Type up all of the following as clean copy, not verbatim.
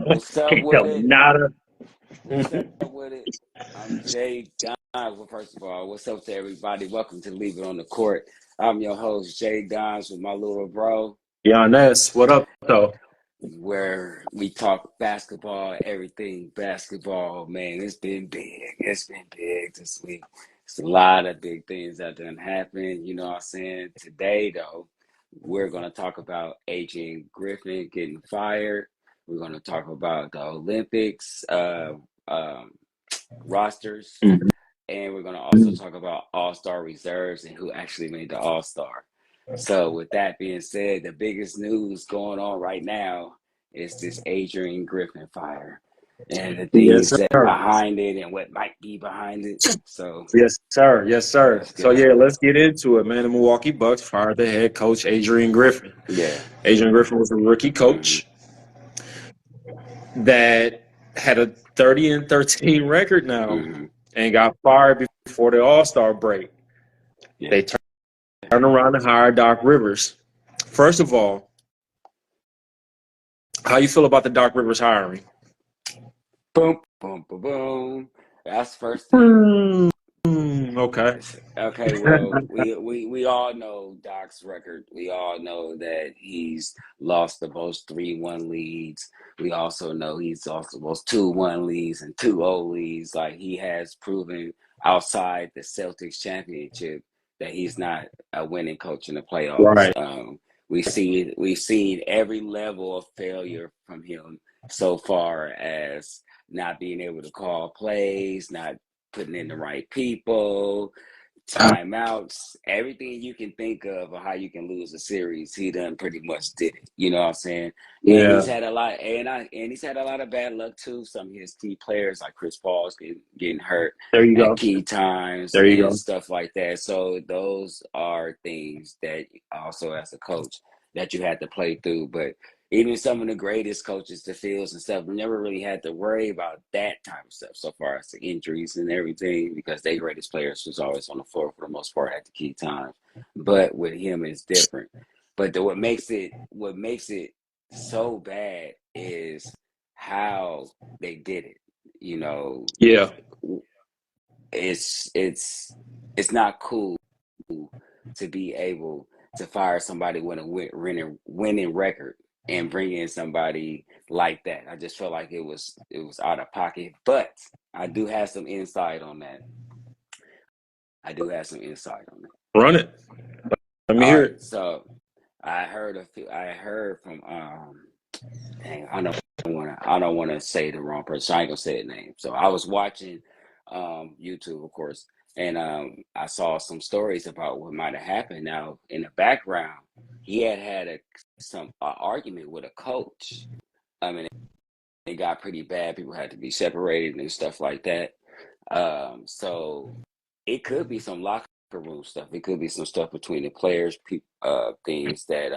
What's up with Yo, it? nada. What's up with it? I'm Jay Don. Well, first of all, what's up to everybody? Welcome to Leave It on the Court. I'm your host, Jay Dons, with my little bro, Giannis, what up, though? where we talk basketball, everything basketball. Man, it's been big. It's been big this week. It's a lot of big things that done happened. You know what I'm saying? Today, though, we're going to talk about Adrian Griffin getting fired. We're going to talk about the Olympics um, rosters, Mhm. and we're going to also talk about All-Star reserves and who actually made the All-Star. So, with that being said, the biggest news going on right now is this Adrian Griffin fire and the Yes, things that sir. behind it and what might be behind it. So, Yes, sir. Yes, sir. let's So, get it. yeah, let's get into it, man. The Milwaukee Bucks fired the head coach, Adrian Griffin. Yeah. Adrian Griffin was a rookie Mm-hmm. coach that had a 30-13 record now Mm-hmm. and got fired before the All-Star break. Yeah. They turned around and hired Doc Rivers. First of all, how you feel about the Doc Rivers hiring? Boom, boom, boom, boom. That's the first thing. Hmm, okay. Okay, well, we all know Doc's record. We all know that he's lost the most 3-1 leads. We also know he's lost the most 2-1 leads and 2-0 leads. Like, he has proven outside the Celtics championship that he's not a winning coach in the playoffs. Right. We've seen every level of failure from him so far, as not being able to call plays, not putting in the right people, timeouts, everything you can think of how you can lose a series, he done pretty much did it. You know what I'm saying? And Yeah. he's had a lot, and he's had a lot of bad luck too. Some of his key players, like Chris Paul's getting hurt There you at go. key times There you and go. stuff like that. So those are things that also, as a coach, that you had to play through. But even some of the greatest coaches, the Fields and stuff, never really had to worry about that type of stuff so far as the injuries and everything, because their greatest players was always on the floor for the most part at the key times. But with him, it's different. But what makes it so bad is how they did it. You know, Yeah. it's not cool to be able to fire somebody with a winning record and bring in somebody like that. I just felt like it was out of pocket, but I do have some insight on that. I do have some insight on that. Run it. Let me All hear right, it. so I heard from dang, I don't want to say the wrong person. So I ain't gonna say the name. So I was watching YouTube, of course, and I saw some stories about what might have happened. Now, in the background, he had some argument with a coach. I mean, it got pretty bad. People had to be separated and stuff like that. So it could be some locker room stuff. It could be some stuff between the players, things that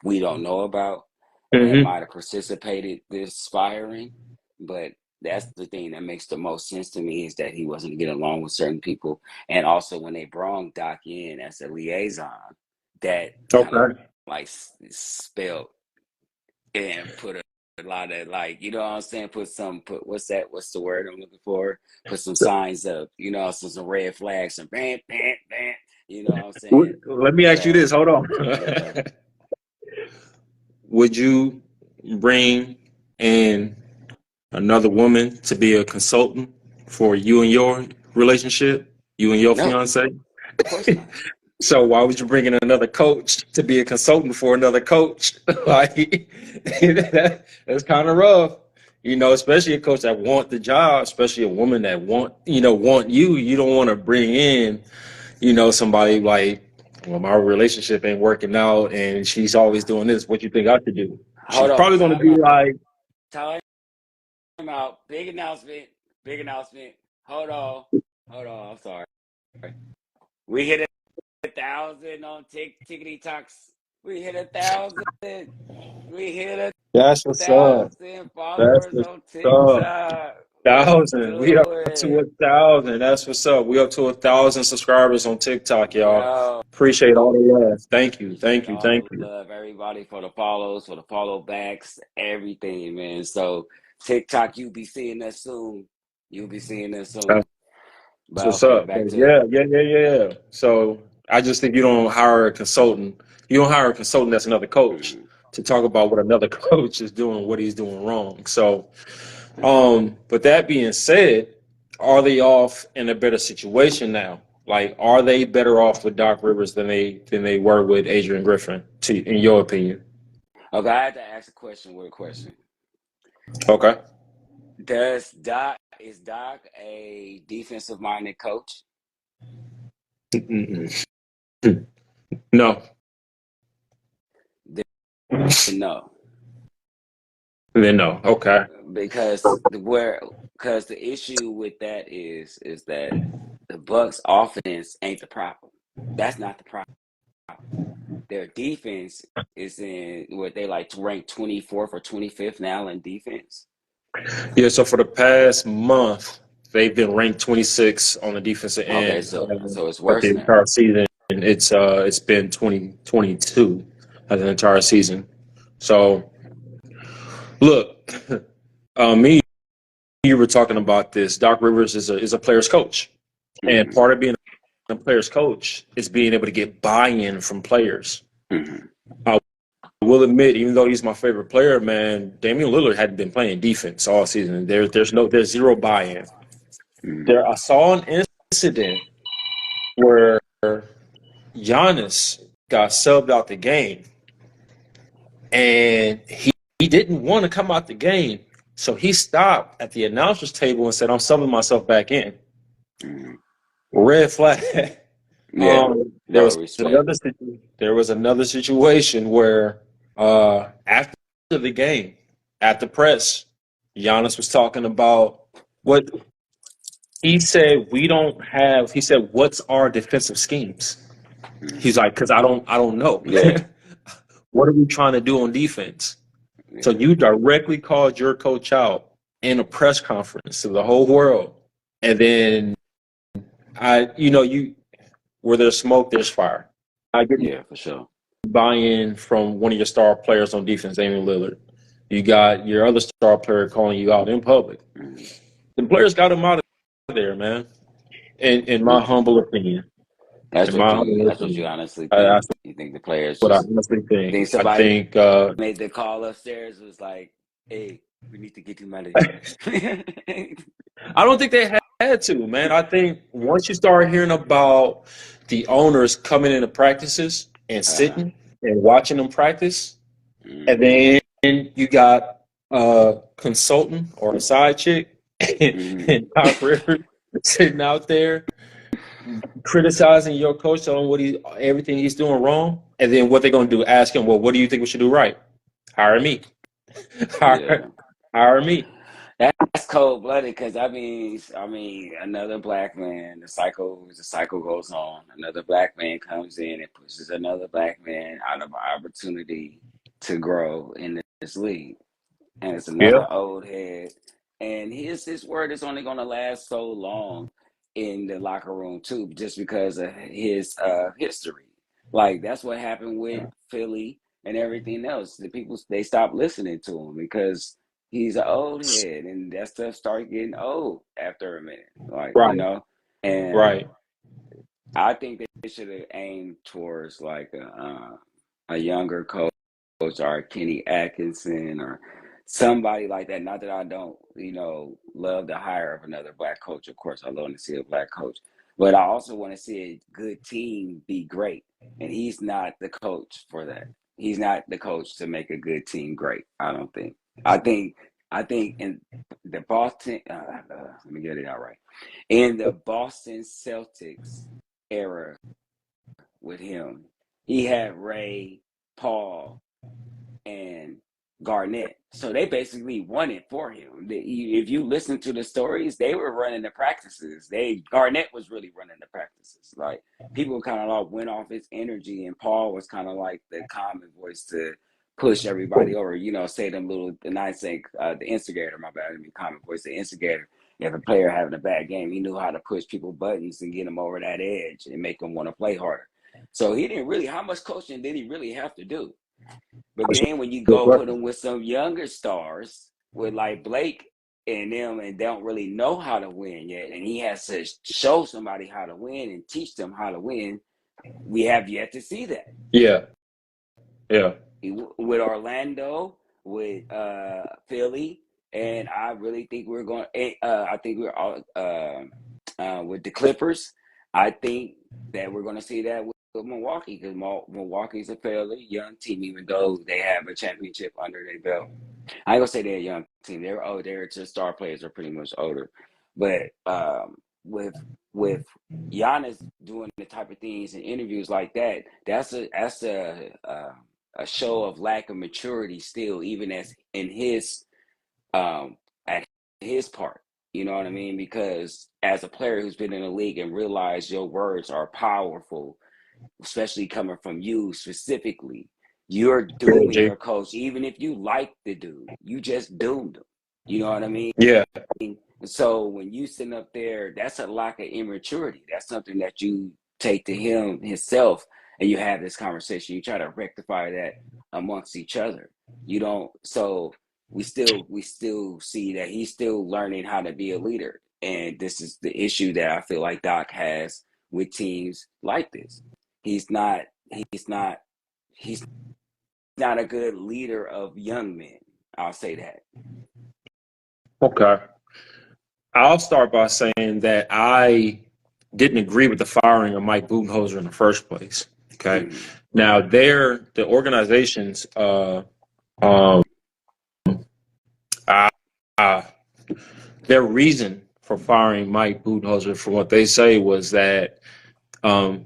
we don't know about that Hmm. might have precipitated this firing. But that's the thing that makes the most sense to me, is that he wasn't getting along with certain people. And also, when they brought Doc in as a liaison, that kind of Okay. like spelled and put a lot of, like, you know what I'm saying? Put what's the word I'm looking for? Put some So, signs up, some red flags, some bam, bam, bam. You know what I'm saying? let me ask you So this. Hold on. yeah, go ahead. Would you bring in another woman to be a consultant for you and your relationship, you and your No, fiance? of course not. So why would you bring in another coach to be a consultant for another coach? Like that's kind of rough, especially a coach that want the job, especially a woman that want you. You don't want to bring in, somebody like, well, my relationship ain't working out and she's always doing this. What you think I should do? She's Hold on, probably going to time be out. like, Time out. Big announcement. Big announcement. Hold on. Hold on. I'm sorry. We hit 1,000 on Tickety Talks. We hit 1,000. We hit that's a what's up. thousand That's followers what's on up. TikTok. Let's Thousand. We do up to it. 1,000. That's what's up. We up to 1,000 subscribers on TikTok, y'all. Yo, Appreciate all the love. Thank you. appreciate Thank you. all Thank the you. love, everybody, for the follows, for the follow backs, everything, man. So TikTok, you'll be seeing us soon. You'll be seeing us soon. That's But what's okay, up. back to Yeah. So I just think you don't hire a consultant. You don't hire a consultant that's another coach mm, to talk about what another coach is doing, what he's doing wrong. So, but that being said, are they off in a better situation now? Like, are they better off with Doc Rivers than they were with Adrian Griffin? In your opinion? okay. I had to ask a question with a question. Okay. Is Doc a defensive minded coach? Mm-mm. No. Then no, Then no. Okay. because the issue with that is that the Bucks offense ain't the problem. That's not the problem. Their defense is in what they like to rank 24th or 25th now in defense. Yeah, so for the past month, they've been ranked 26 on the defensive Okay, end. so it's But worse the now. entire season, it's been 2022 as an entire season. So look, me, you were talking about this. Doc Rivers is a player's coach, and Mm-hmm. part of being a player's coach is being able to get buy-in from players. Mm-hmm. I will admit, even though he's my favorite player, man, Damian Lillard hadn't been playing defense all season. There's zero buy-in. Mm-hmm. I saw an incident where Giannis got subbed out the game, and he didn't want to come out the game, so he stopped at the announcers table and said, "I'm subbing myself back in." Mm-hmm. Red flag. Yeah, There bro, was respect. another situation where after the game, at the press, Giannis was talking about what he said. We don't have. He said, "What's our defensive schemes?" He's Mm-hmm. like, "Because I don't know. Yeah, What are we trying to do on defense?" So yeah, you directly called your coach out in a press conference to the whole world, and then you where there's smoke, there's fire. I get yeah, for sure. buy-in from one of your star players on defense, Damian Lillard. You got your other star player calling you out in public. Mm-hmm. The players got him out of there, man. In my humble opinion, in my humble That's what you opinion, honestly think. that's You think the players what I just honestly think. think I somebody think made the call upstairs was like, "Hey, we need to get him out of I here." don't think they had to, man. I think once you start hearing about the owners coming into practices and uh-huh. sitting and watching them practice, and Mm-hmm. then you got a consultant or a side chick Mm-hmm. and Doc Rivers sitting out there criticizing your coach on everything he's doing wrong, and then what they're gonna do? Ask him, well, what do you think we should do right? Hire me. hire, Yeah. hire me. That's cold blooded because another black man. The cycle goes on. Another black man comes in and pushes another black man out of an opportunity to grow in this league, and it's Yeah. another old head. And his word is only going to last so long in the locker room too, just because of his history. Like that's what happened with Philly and everything else. The people they stopped listening to him because he's an old head, and that stuff started getting old after a minute. Like Right. and Right. I think they should have aimed towards like a younger coach or Kenny Atkinson or somebody like that. Not that I don't, love the hire of another black coach. Of course, I love to see a black coach, but I also want to see a good team be great. And he's not the coach for that. He's not the coach to make a good team great. I don't think. I think. I think in the Boston. Let me get it out right. In the Boston Celtics era with him, he had Ray, Paul, and Garnett. So they basically won it for him. If you listen to the stories, they were running the practices. Garnett was really running the practices. Like people kind of like went off his energy, and Paul was kind of like the common voice to push everybody over. Say them little the nice thing, the instigator. My bad, I mean common voice. The instigator. If a player having a bad game, he knew how to push people buttons and get them over that edge and make them want to play harder. So he didn't really. How much coaching did he really have to do? But then when you Good go put question. him with some younger stars, with like Blake and them, and don't really know how to win yet, and he has to show somebody how to win and teach them how to win, we have yet to see that. Yeah, yeah. With Orlando, with Philly, and I really think we're going. I think we're all with the Clippers. I think that we're going to see that with Milwaukee, because Milwaukee's a fairly young team, even though they have a championship under their belt. I ain't gonna say they're a young team. They're just star players are pretty much older, but with Giannis doing the type of things in interviews like that, that's a show of lack of maturity still, even as in his at his part. You know what I mean? Because as a player who's been in the league and realized your words are powerful, especially coming from you specifically, you're Real dooming G. your coach. Even if you like the dude, you just doomed him. You know what I mean? Yeah. So when you sitting up there, that's a lack of immaturity. That's something that you take to him himself, and you have this conversation. You try to rectify that amongst each other. You don't. So we still see that he's still learning how to be a leader, and this is the issue that I feel like Doc has with teams like this. He's not. He's not. He's not a good leader of young men. I'll say that. Okay. I'll start by saying that I didn't agree with the firing of Mike Budenholzer in the first place. Okay. Mm-hmm. Now, the organizations, um, uh, uh, their reason for firing Mike Budenholzer, from what they say, was that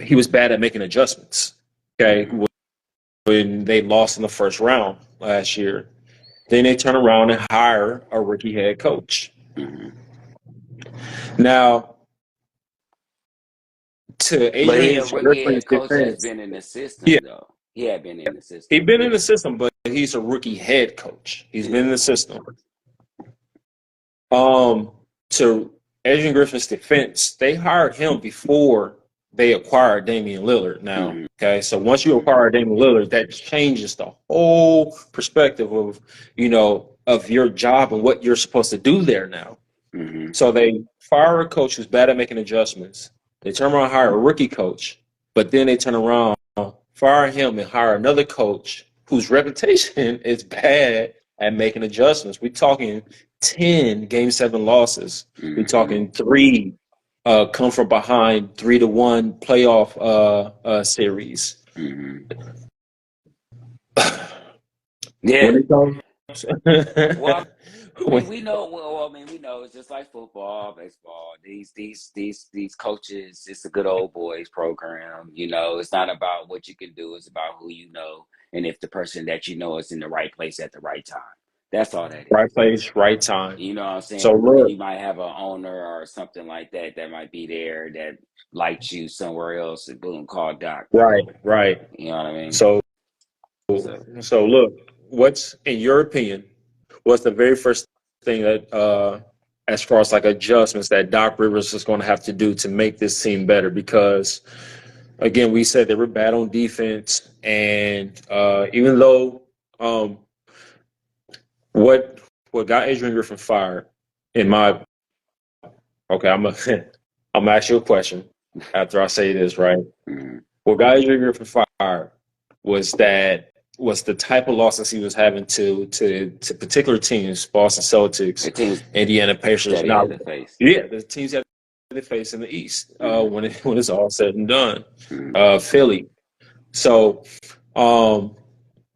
he was bad at making adjustments. Okay. Mm-hmm. When they lost in the first round last year, then they turn around and hire a rookie head coach. Mm-hmm. Now, to But he Adrian a rookie Griffin's head coach that's defense, been in the yeah, system though. He had been in the he's system. been in Yeah. the system, but he's a rookie head coach. He's been Yeah. in the system. To Adrian Griffin's defense, they hired him before they acquired Damian Lillard. Now, Mm-hmm. okay, so once you Mm-hmm. acquire Damian Lillard, that changes the whole perspective of of your job and what you're supposed to do there now. Mm-hmm. So they fire a coach who's bad at making adjustments. They turn around and hire a rookie coach, but then they turn around, fire him, and hire another coach whose reputation is bad at making adjustments. We're talking 10 game seven losses. We're Mm-hmm. talking three come from behind 3-1 playoff series. Mm-hmm. When Yeah. it comes, Well, I mean, when, we know. Well, I mean, we know it's just like football, baseball. These coaches. It's a good old boys program. It's not about what you can do. It's about who you know, and if the person that you know is in the right place at the right time. That's all that right is. place, right time. You know what I'm So saying? And look, you might have an owner or something like that that might be there that likes you somewhere else, and boom, call Doc. right. You know what I mean? So So So look, what's in your opinion? What's the very first thing that, as far as like adjustments that Doc Rivers is going to have to do to make this team better? Because again, we said they were bad on defense, and even though what what got Adrian Griffin fired, in my okay, I'm gonna ask you a question after I say this, right? mhm. What got Adrian Griffin fired was the type of losses he was having to particular teams, Boston Celtics, The teams Indiana Pacers. that he had Now, to face. yeah, the teams that they face in the East Hmm. when it's all said and done. Hmm. Philly. So, um,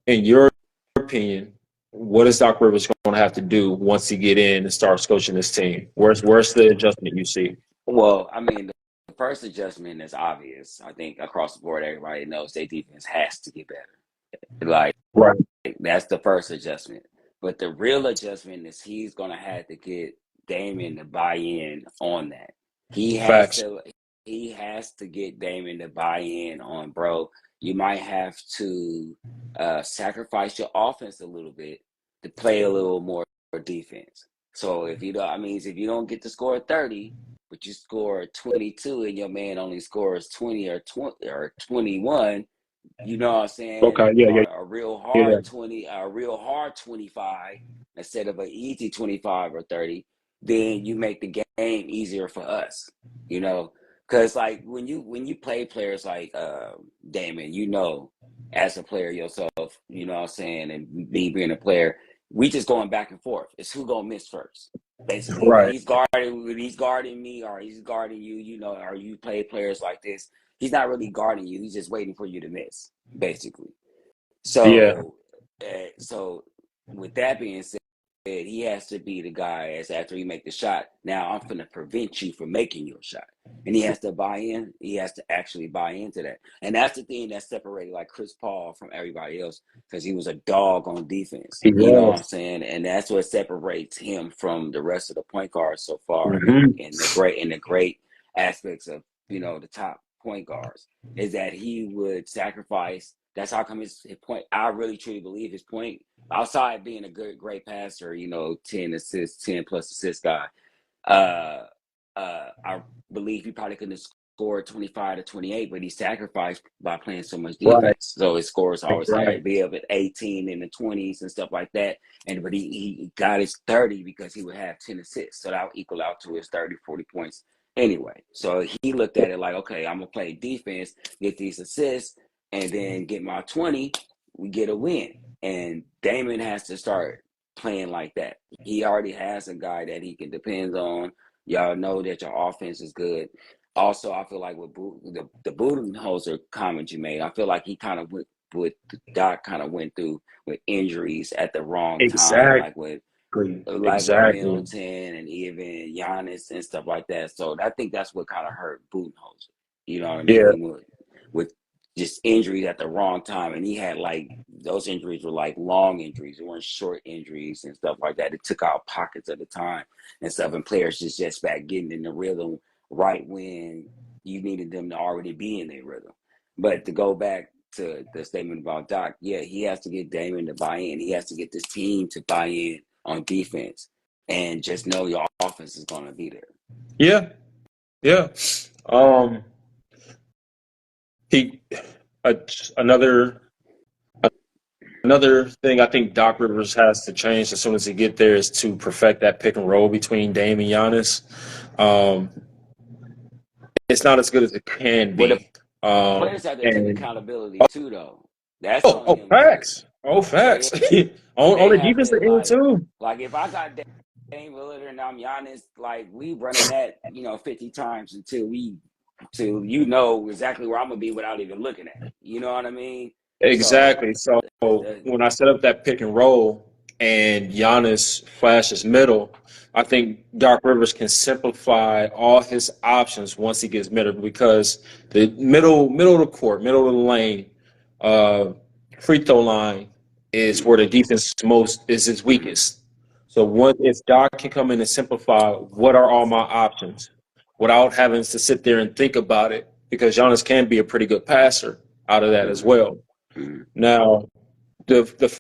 in your opinion, what is Doc Rivers going to have to do once he get in and starts coaching this team? Where's the adjustment you see? Well, I mean, the first adjustment is obvious. I think across the board, everybody knows their defense has to get better. Like Right. that's the first adjustment. But the real adjustment is he's gonna have to get Damon to buy in on that. He has Facts. to he has to get Damon to buy in on, bro. you might have to sacrifice your offense a little bit to play a little more defense. So if you don't, I mean, if you don't get to score 30, but you score 22 and your man only scores 20 or 20 or 21, you know what I'm saying, Okay, yeah, yeah, or a real yeah. hard 20, a real hard 25 instead of an easy 25 or 30, then you make the game easier for us, you know, because like when you play players like Damon, you know, as a player yourself, you know what I'm saying, and me being a player, we just going back and forth. It's who gonna miss first. Basically, Right. when he's guarding me or he's guarding you, you know, or you play players like this, he's not really guarding you. He's just waiting for you to miss, basically. Yeah, So with that being said, he has to be the guy as after he make the shot. Now I'm gonna prevent you from making your shot, and he has to buy in. He has to actually buy into that, and that's the thing that separated like Chris Paul from everybody else because he was a dog on defense. he You know what was. I'm saying? And that's what separates him from the rest of the point guards so far, Hmm. and the great aspects of the top point guards is that he would sacrifice. That's how come his point. I really truly believe his point outside being a great passer, 10 assists, 10 plus assist guy. Uh, I believe he probably couldn't have scored 25 to 28, but he sacrificed by playing so much Right, defense. So his scores always higher, right. be up at 18 in the 20s and stuff like that. But he got his 30 because he would have 10 assists. So that would equal out to his 30, 40 points anyway. So he looked at it like, okay, I'm going to play defense, get these assists, and then get my 20, we get a win. And Damon has to start playing like that. He already has a guy that he can depend on. Y'all know that your offense is good. Also, I feel like with the Budenholzer comment you made, I feel like he kind of went with Doc kind of went through with injuries at the wrong time, Exactly, like with exactly. Middleton and even Giannis and stuff like that. So I think that's what kind of hurt Budenholzer. You know what I mean? Yeah, He went with just injuries at the wrong time, and he had like those injuries were like long injuries. They weren't short injuries and stuff like that. It took out pockets of the time and stuff, and players just back getting in the rhythm right when you needed them to already be in their rhythm. But to go back to the statement about Doc, yeah, he has to get Damon to buy in. He has to get this team to buy in on defense, and just know your offense is going to be there. yeah, yeah. Um, he uh, another another thing I think Doc Rivers has to change as soon as he get there is to perfect that pick and roll between Dame and Giannis. Um, it's not as good as it can Well, the be. players have to take And accountability too, though. That's on him too. facts. Oh, facts. They on they the have defensive to end too. like if I got Dame Lillard and I'm Giannis, like we running that 50 times till you know exactly where I'm gonna be without even looking at it. You know what I mean? So Exactly. So the, when I set up that pick and roll and Giannis flashes middle, I think Doc Rivers can simplify all his options once he gets middle because the middle of the court, middle of the lane, uh, free throw line is where mm, the defense is its mm, weakest. So if Doc can come in and simplify what are all my options without having to sit there and think about it, because Giannis can be a pretty good passer out of that as mm, well. mm, Now, the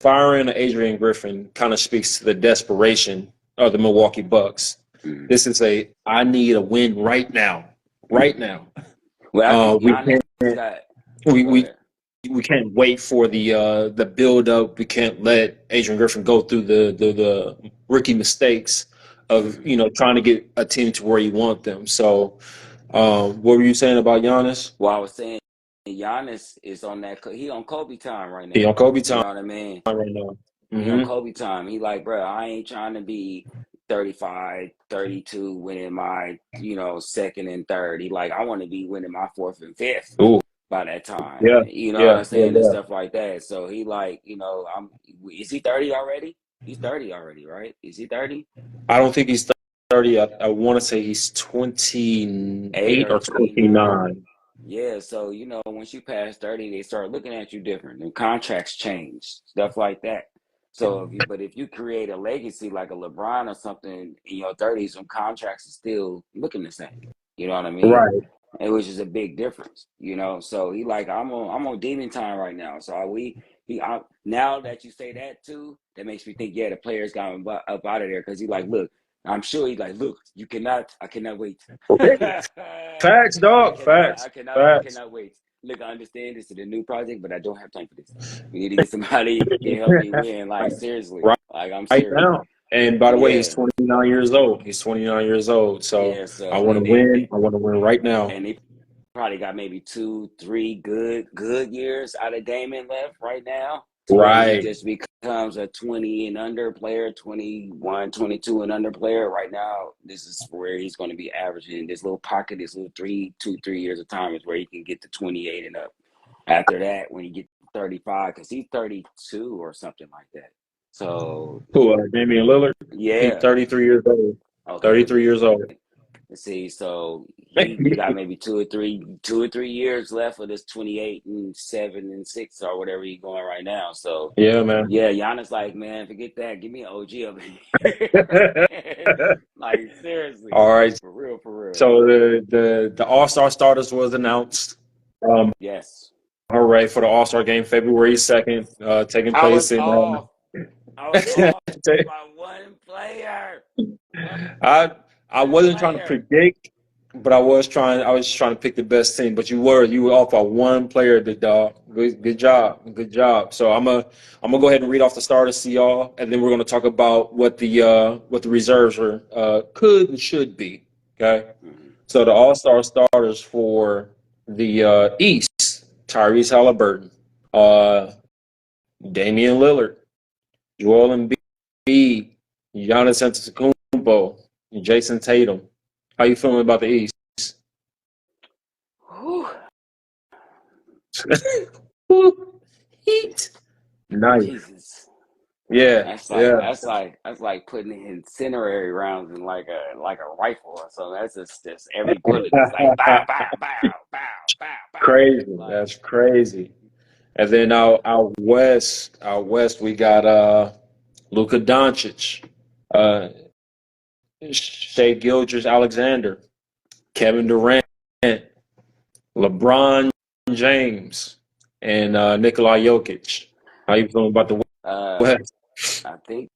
firing of Adrian Griffin kind of speaks to the desperation of the Milwaukee Bucks. mm, This is I need a win right now, right mm. now. Well, I think We Giannis can't got. we, Go we ahead. we can't wait for the build up. We can't let Adrian Griffin go through the rookie mistakes of Mm. trying to get a team to where you want them. So, what were you saying about Giannis? Well, I was saying Giannis is on that. He on Kobe time right He now. on Kobe You time know what I mean? right now. He on Hmm. Kobe time. He like, bro, I ain't trying to be 35, 32, winning my, second and third. He like, I want to be winning my fourth and fifth Ooh, by that time. yeah, You know what yeah, I'm yeah, saying? And yeah. stuff like that. So he like, is he 30 already? He's 30 already, right? Is he 30? I don't think he's 30. I want to say he's 8 28 or or 29? 29. Yeah, so once you pass 30, they start looking at you different. And contracts change, stuff like that. So if you create a legacy like a LeBron or something in your 30s, some contracts are still looking the same. You know what I mean? Right. which is a big difference, you know. So he like, I'm on demon time right now. So now that you say that too, that makes me think, yeah, the players got him up out of there because he like, look, I'm sure he's like, look, I cannot wait. Facts, dog. Facts. I Facts. cannot wait. Look, I understand this is a new project, but I don't have time for this. We need to get somebody can help me win. Like seriously, Right, like I'm right serious. now. And by the way, he's Yeah, 29 years old. He's 29 years old. So yeah. I So want to win. I want to win right now. and he probably got maybe 2, 3 good years out of Damon left right now to where he Right. just becomes a 20 and under player, 21, 22 and under player. Right now, this is where he's going to be averaging this little pocket, this little 3 years of time is where he can get to 28 and up. After that, when he gets 35, because he's 32 or something like that. So, Who, Damian Lillard? He's yeah. 33 years old. Okay, well, 33 years old. see, so he got maybe 2 or 3 years left of this 28 and 7 and 6 or whatever he's going right now. So Yeah, man. yeah, Giannis like, man, forget that. Give me an OG up here. Like seriously, All right. for real, for real. So the All-Star starters was announced. Yes, All right, for the All-Star game, February 2nd, taking I was place in. off. I was off by one player. One I I wasn't trying to player. predict, but I was trying to pick the best team. But you were off by one player, the dog. Good job, good job. So I'm gonna go ahead and read off the starters to y'all, and then we're gonna talk about what the reserves are could and should be. Okay. Mhm. So the All-Star starters for the East: Tyrese Halliburton, uh, Damian Lillard, Joel Embiid, Giannis Antetokounmpo, and Jason Tatum. How you feeling about the East? Whew. Woo, Heat. Nice. Jesus. Yeah, yeah. That's like putting incendiary rounds in like a rifle or something. That's just every bullet is like bow bow bow bow bow bow. Crazy. Like That's crazy. And then out west we got Luka Doncic, uh Shea Gilgeous Alexander, Kevin Durant, LeBron James, and Nikola Jokic. How you feeling about the uh, West? I think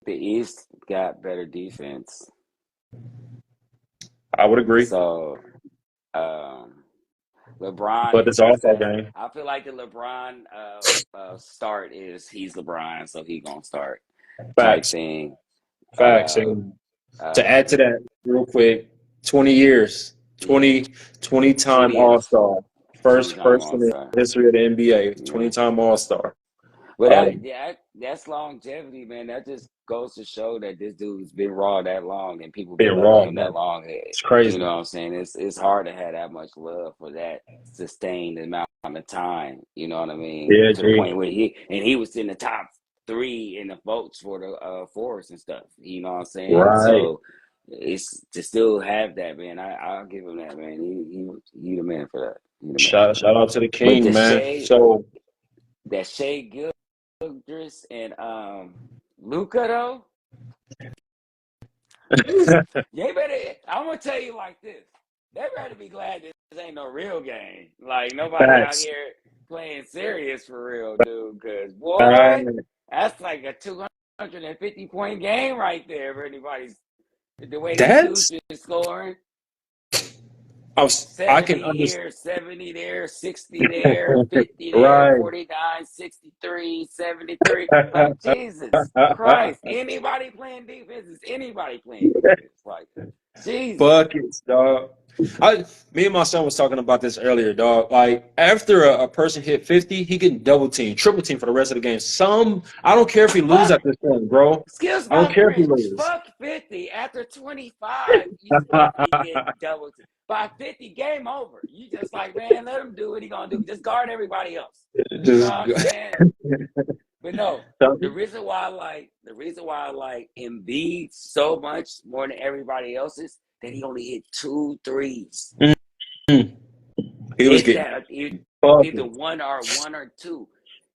the East got better defense. I would agree, So um, LeBron but is it's just also a that. game. I feel like the LeBron start is he's LeBron, so he gonna start type Facts, thing. facts. Uh, And to add to um, that, real quick, 20 years, yeah, 20 time 20 All years, Star, 20 time first in All the Star. history of the NBA, Yeah. 20 time All Star. But Um, that's longevity, man. That just goes to show that this dude's been raw that long and people been being loving raw, him that man, long. it's You crazy. know what I'm saying? It's hard to have that much love for that sustained amount of time. You know what I mean? Yeah, To the G. point where he was in the top 3 in the votes for the Forest and stuff. You know what I'm saying? Right. So it's to still have that, man. I'll give him that, man. He the man for that. He the man for that. Shout out to the But King, man. So that Shea Gilgeous and Luca though, whew, they better. I'm gonna tell you like this: they better be glad this ain't no real game. Like nobody out facts. here playing serious for real, dude. Because boy, Right. that's like a 250-point game right there. If anybody's the way these dudes That's been scoring. I can 70 understand. here, 70 there, 60 there, 50 there, Right. 49, 63, 73. Like, Jesus Christ. Anybody playing defense is anybody playing defense. Like, Jesus. Buckets, dog. Me and my son was talking about this earlier, dog. Like after a person hit 50, he can double team, triple team for the rest of the game. I don't care if he lose Fuck, at this point, bro. excuse I don't my care if he French. loses. Fuck 50. After 25, you supposed to be getting double. By 50, game over. You just like, man, let him do what he gonna do. Just guard everybody else. You know Just what I'm saying? But no, the reason why I like Embiid so much more than everybody else is that he only hit 2 threes. he was It's getting that either buckets. one or two.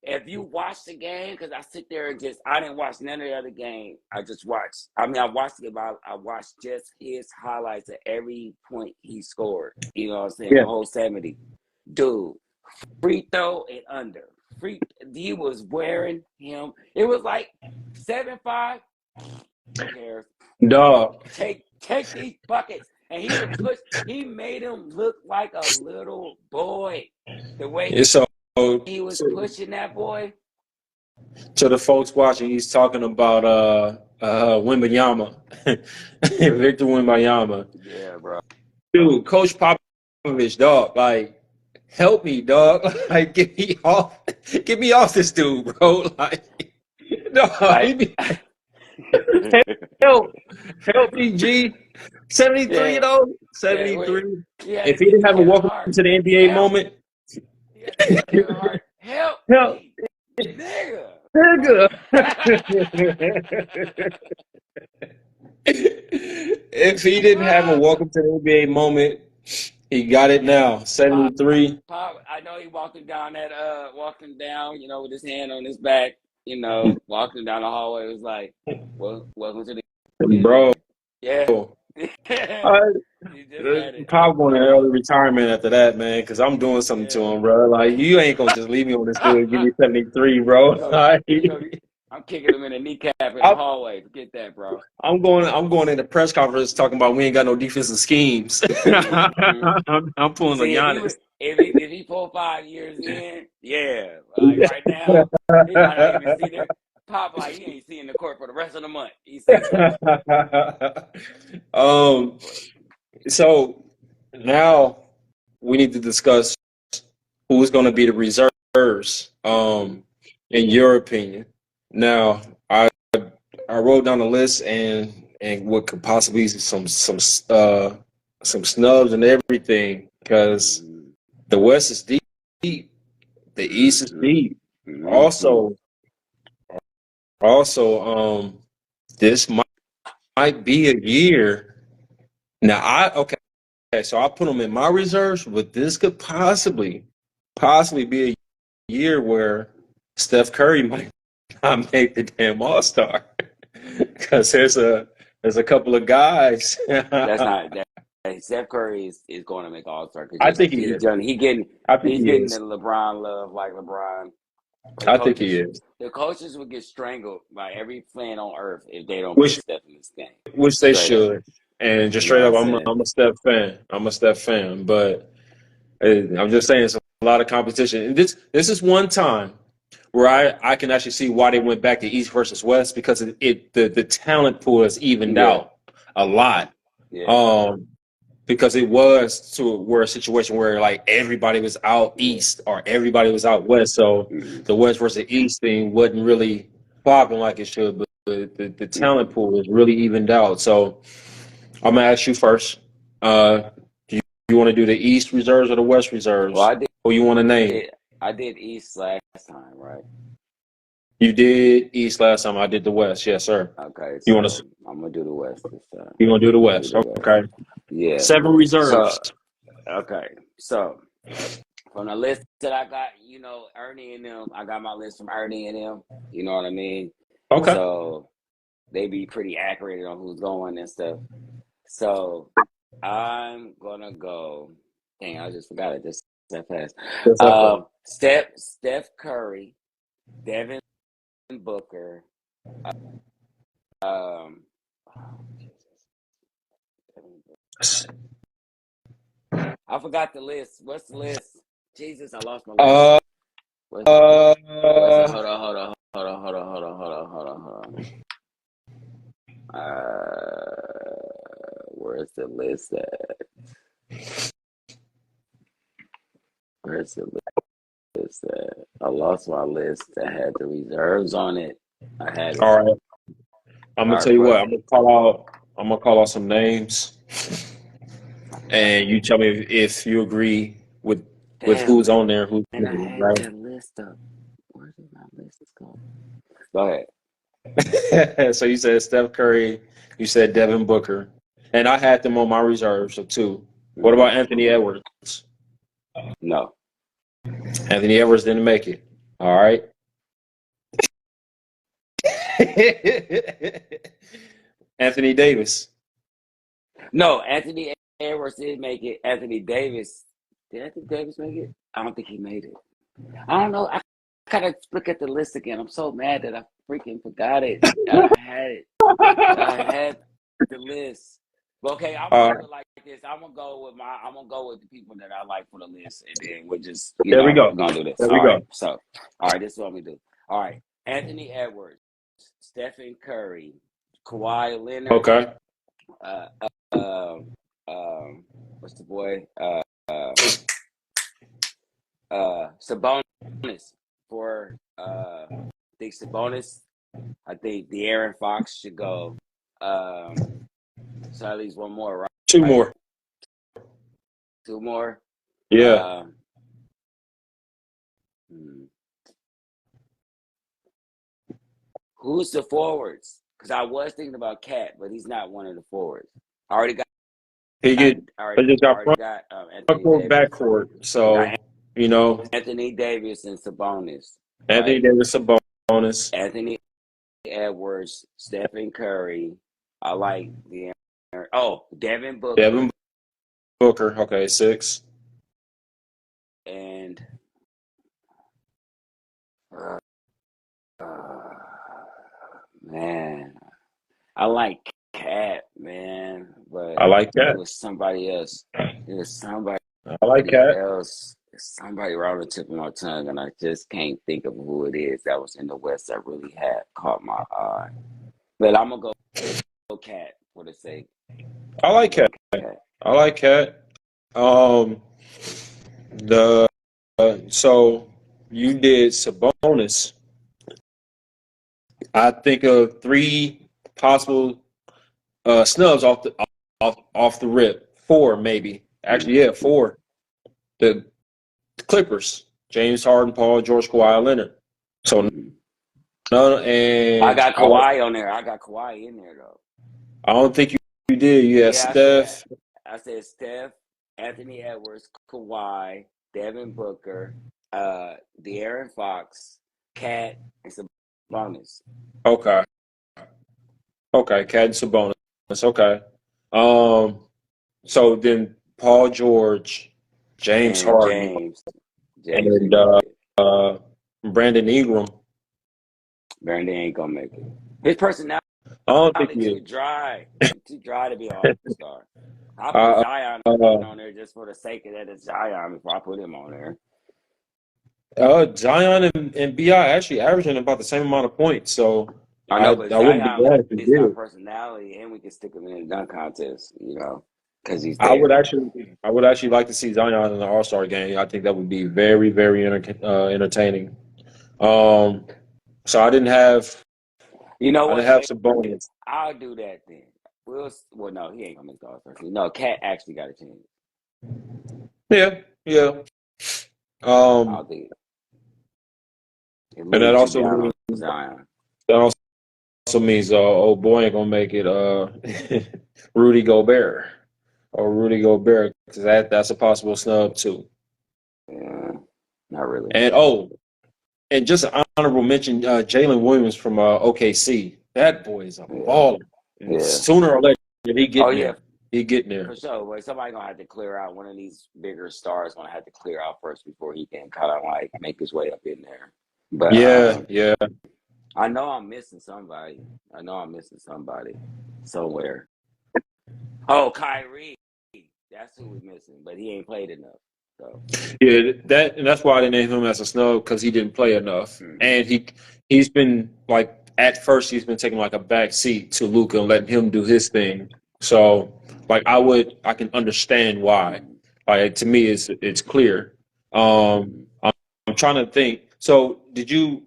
if you watch the game, because I sit there and I didn't watch none of the other game. I just watched. I mean, I watched it, but I watched just his highlights at every point he scored. You know what I'm saying? Yeah. The whole 70. Dude, free throw and under. He was wearing him. It was like 7-5. Who cares? Dog. Take these buckets. And he made him look like a little boy. The way So he was pushing that boy. to the folks watching, he's talking about Wembanyama. Victor Wembanyama. Yeah, bro. Dude, Coach Popovich, dog, like, help me, dog. Like, get me off this dude, bro. Like, no, Like, help me, G. 73, yeah, 73. yeah. If he didn't have a Kevin welcome Hart, to the NBA help. moment, He had to tell Kevin Hart, help help, me, nigga. nigga. If he didn't have a welcome to the NBA moment, he got it now. 73. Pop, I know he walking down, with his hand on his back, walking down the hallway. It was like, well, welcome to the Bro. yeah. I, He just had it. Pop going to early retirement after that, man, because I'm doing something to him, bro. Like, you ain't going to just leave me on this field and give me 73, bro. I'm kicking him in the kneecap in the hallway. Forget that, bro. I'm going in the press conference talking about we ain't got no defensive schemes. I'm pulling a Giannis. If he 4-5 years in, yeah, like right now, he might not even see there. Pop, like, he ain't seeing the court for the rest of the month. He said, so now we need to discuss who's going to be the reserves, in your opinion. Now, I wrote down a list and what could possibly be some snubs and everything, because the West is deep, the East is deep. Also, this might be a year. Now, so I put them in my reserves, but this could possibly be a year where Steph Curry might not make the damn All-Star, because there's a couple of guys. that's not that. Steph Curry is going to make All-Star. I think he is. He's getting is. the LeBron love like LeBron. I think he is. The coaches would get strangled by every fan on earth if they don't put Steph in this game. Which they should. And just straight up, I'm a Steph fan. But I'm just saying, it's a lot of competition. And this is one time where I can actually see why they went back to East versus West, because the talent pool is evened out a lot. Yeah. Because it was a situation where like everybody was out East or everybody was out West, so the West versus East thing wasn't really popping like it should. But the talent pool is really evened out. So I'm gonna ask you first. Do you want to do the East reserves or the West reserves? Well, I did. Or you want to name? I did East last time, right? You did East last time. I did the West. Yes, sir. Okay. You want to? I'm gonna do the West this time. You want to do the West? Okay. Yeah. 7 reserves. So from the list that I got, Ernie and them, I got my list from Ernie and them. You know what I mean? Okay. So they be pretty accurate on who's going and stuff. So I'm gonna go. Dang, I just forgot it just that fast. Steph Curry, Devin Booker. I forgot the list. What's the list? Jesus, I lost my list. Hold on. Where's the list at? I lost my list that had the reserves on it. I had it. All right. I'm gonna tell you what. I'm gonna call out some names, and you tell me if you agree with who's on there. Who's and I had right? That list up. Where did my list go? Go ahead. So you said Steph Curry. You said Devin Booker, and I had them on my reserves too. What about Anthony Edwards? No. Anthony Edwards didn't make it. All right. Anthony Davis. No, Anthony Edwards did make it. Anthony Davis. Did Anthony Davis make it? I don't think he made it. I don't know. I gotta look at the list again. I'm so mad that I freaking forgot it. I had it. I had the list. But okay, I'm gonna All do right. it like this. I'm gonna go with the people that I like for the list, and then we're just There we go. we're gonna do this. There we All right. go. So, all right, this is what we do. All right, Anthony Edwards, Stephen Curry, Kawhi Leonard, Okay. uh, what's the boy? Sabonis for I think Sabonis. I think De'Aaron Fox should go. So at least one more, Two right? more. Two more. Yeah. Who's the forwards? Because I was thinking about Cat, but he's not one of the forwards. I already got. He I get they just got already front got Anthony court, back Davis. court. I So, got you know, Anthony Davis and Sabonis, Anthony right? Davis a bonus. Anthony Edwards, Stephen Curry. I like the. Oh, Devin Booker Devin Booker. Okay, 6. and man, I like Cat, man, but I like it that. was somebody else. It was somebody I like that. else. Somebody right on the tip of my tongue, and I just can't think of who it is that was in the West that really had caught my eye. But I'm gonna go Cat for the sake. I like Go Cat. Cat. I like Cat. The so you did Sabonis. I think of 3 possible snubs off the rip. 4 maybe. Actually, yeah, 4. The Clippers. James Harden, Paul George, Kawhi Leonard. So Mm-hmm. none, I and got Kawhi on there. I got Kawhi in there though. I don't think you did. You had Yeah, Steph. I said Steph, Anthony Edwards, Kawhi, Devin Booker, De'Aaron Fox, Cat, and Sabonis. Okay. Okay. Cat Sabonis. Okay. Um. So then Paul George, James And Harden, James and didn't make it. Brandon Ingram. Brandon ain't gonna make it. His personality I don't think he too is. dry. Too dry to be an all-star. I put Uh, Zion uh, on there just for the sake of that it's Zion before I put him on there. Zion and Bi actually averaging about the same amount of points. So I know, but I wouldn't be Zion glad if he based on did. personality, and we can stick him in a dunk contest, because he's I would there. actually, I would actually like to see Zion in the All Star game. I think that would be very, very entertaining. Um, so You know I didn't what? have Wait, Sabonis. I'll do that then. Well, no, he ain't gonna make the All-Star team. No, Cat actually got a chance. Yeah, yeah. I'll Um, do it. and that Leave you also down means on Zion. that also means old boy ain't gonna make it. Rudy Gobert or Rudy Gobert because that's a possible snub too. Yeah, not really. And and just an honorable mention, Jalen Williams from OKC. That boy is a Yeah, baller. And yeah. sooner or later, he Oh getting yeah, there. He getting for there. sure. But somebody gonna have to clear out. One of these bigger stars gonna have to clear out first before he can kind of like make his way up in there. But Yeah, yeah. I know I'm missing somebody. I know I'm missing somebody somewhere. Oh, Kyrie. That's who we missing, but he ain't played enough. So. Yeah, that's why I didn't name him as a snub because he didn't play enough, Mm-hmm. and he's been like at first he's been taking like a back seat to Luka and letting him do his thing. So like I can understand why. Mm-hmm. Like to me, it's clear. Mm-hmm. I'm trying to think. So did you?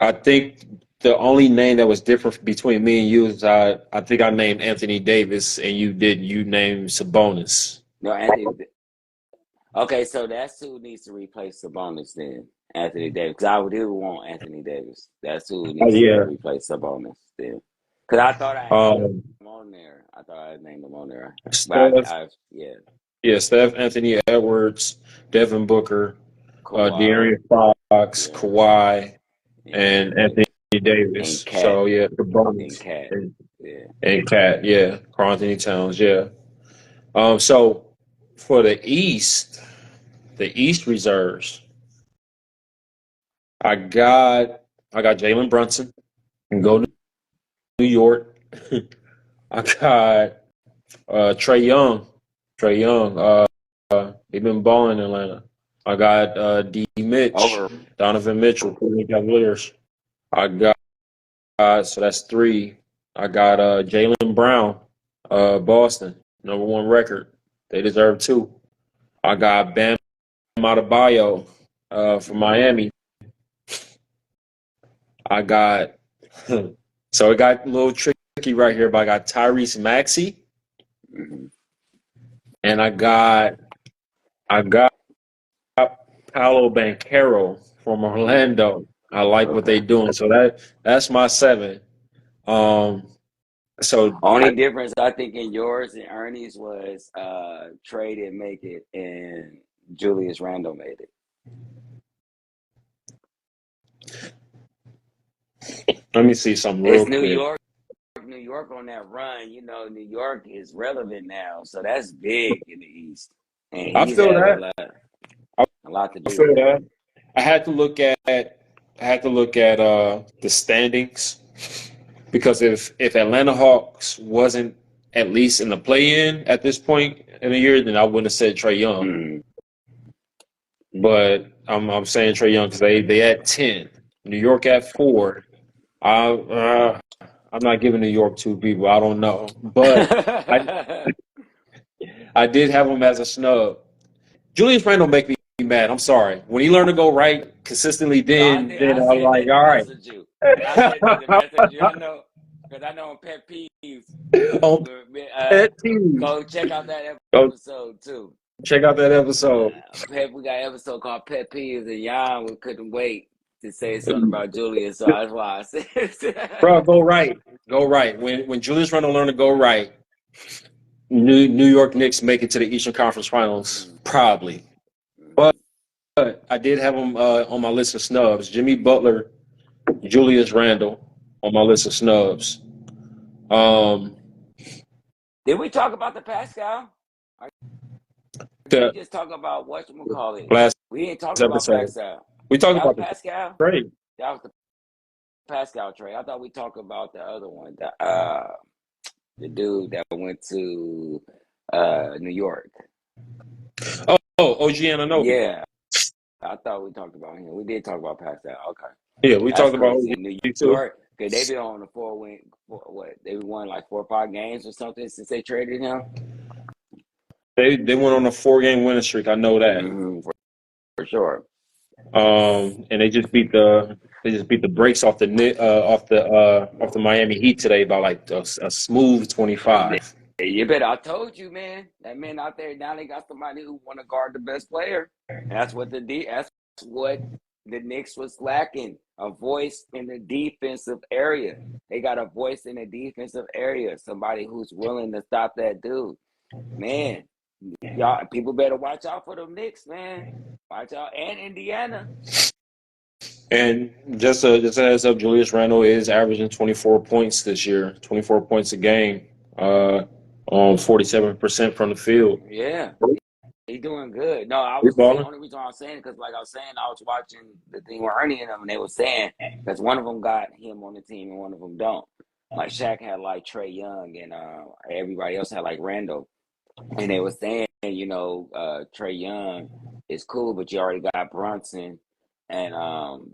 I think the only name that was different between me and you is I think I named Anthony Davis and you named Sabonis. No, Anthony. Okay, so that's who needs to replace Sabonis then. Anthony Davis. Because I do want Anthony Davis. That's who Oh needs to yeah. replace Sabonis then. Because I thought I had him Um, on there. I thought I had named him on there. But Steph, I yeah. yeah, Steph, Anthony Edwards, Devin Booker. Kawhi, De'Aaron Fox, yeah, Kawhi, and and Anthony and Davis. Cat So yeah, the and Bucks Cat, yeah. and Cat, yeah, Karl Anthony Towns, yeah. So for the East reserves, I got Jalen Brunson and go to Mm-hmm. New York. I got Trey Young. Trey Young, he been balling in Atlanta. I got D Mitch, Over. Donovan Mitchell, Cleveland Cavaliers. I got so that's three. I got Jalen Brown, Boston, #1 record. They deserve two. I got Bam Adebayo from Miami. I got so it got a little tricky right here, but I got Tyrese Maxey Mm-hmm. and I got Paolo Banchero from Orlando. I like what Okay. they doing. So that's my seven. Um, so Only difference I think in yours and Ernie's was Trey didn't make it and Julius Randle made it. let me see something real It's quick. New York on that run. You know, New York is relevant now, so that's big in the East, and I he's feel have that. I a lot to do feel with that. that. I had to look at the standings because if Atlanta Hawks wasn't at least in the play-in at this point in the year, then I wouldn't have said Trey Young. Mm. But I'm saying Trey Young because they at 10, New York at 4. I'm not giving New York two people. I don't know, but I I did have him as a snub. Julius Randle make me mad. I'm sorry. When he learned to go right consistently, No, then I I'm said like, that to all right. mess with you. I said that to mess with you. I know because I know pet peeves. On Uh, pet peeves. go check out that Go episode too. check out that episode. We got an episode called Pet Peeves, and Jan we couldn't wait to say something about Julius, so that's why I Bro, said. go right. Go right. When Julius Randle learned to go right, New York Knicks make it to the Eastern Conference Finals, Mhm, probably. But mhm. I did have him on my list of snubs. Jimmy Butler, Julius Randle on my list of snubs. Um, Did we talk about the Pascal? Or did we the just talk about whatchamacallit? last We didn't talk about episode, Pascal. we talked That was about the Pascal. trade. That was the Pascal trade. I thought we talked about the other one, the dude that went to New York. OG Anunoby. Yeah, I thought we talked about him. We did talk about Pascal. Okay, Yeah, we that's talked about crazy. New OG too. York, cause they been on the what? They won like 4 or 5 games or something since they traded him. They went on a 4-game winning streak. I know that. For sure. And they just beat the brakes off off the Miami Heat today by like a smooth 25. You bet. I told you, man. That man out there now they got somebody who want to guard the best player. That's what that's what the Knicks was lacking. A voice in the defensive area. They got a voice in the defensive area. Somebody who's willing to stop that dude. Man, y'all people better watch out for them Knicks, man. Watch out. And Indiana. And just a heads up, Julius Randle is averaging 24 points this year, 24 points a game, on 47% from the field. Yeah. He doing good. No, I We was saying balling. only reason I was saying because, like I was saying, I was watching the thing with Ernie and them, and they were saying because one of them got him on the team and one of them don't. Like Shaq had like Trey Young and everybody else had like Randall, and they were saying, Trey Young is cool, but you already got Brunson, and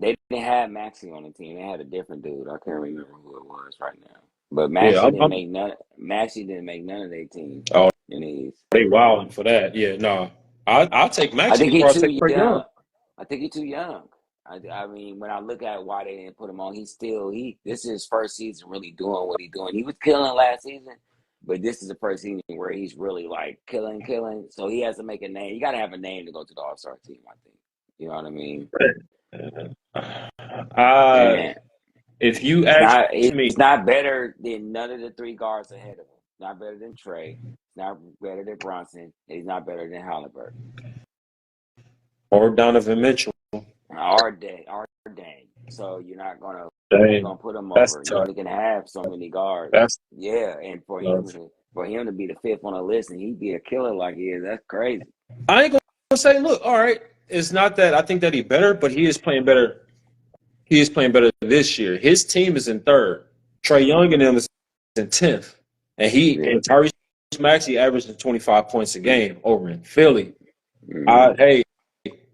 they didn't have Maxie on the team. They had a different dude. I can't remember who it was right now, but Yeah, Maxie didn't make none of their team oh, in the East. they wilding for that. Yeah, no, I'll take I Maxi think he before I take too Trey Young. young. I think he's too young. I mean, when I look at why they didn't put him on, this is his first season really doing what he's doing. He was killing last season, but this is the first season where he's really like killing. So he has to make a name. You got to have a name to go to the All-Star team, I think. You know what I mean? Uh, And if you ask he's me, not better than none of the three guards ahead of him. Not better than Trey. He's not better than Bronson. He's not better than Halliburton. Or Donovan Mitchell. Our day. So you're Dang, gonna put him that's over. You tough. only can have so many guards. That's Yeah, and tough. for him to be the fifth on the list and he be a killer like he is, that's crazy. I ain't gonna say, look, all right. It's not that I think that he better, but he is playing better. He is playing better this year. His team is in third. Trey Young and them is in 10th. Yeah. And Tyrese Maxey averaging 25 points a game over in Philly. Hmm. Hey,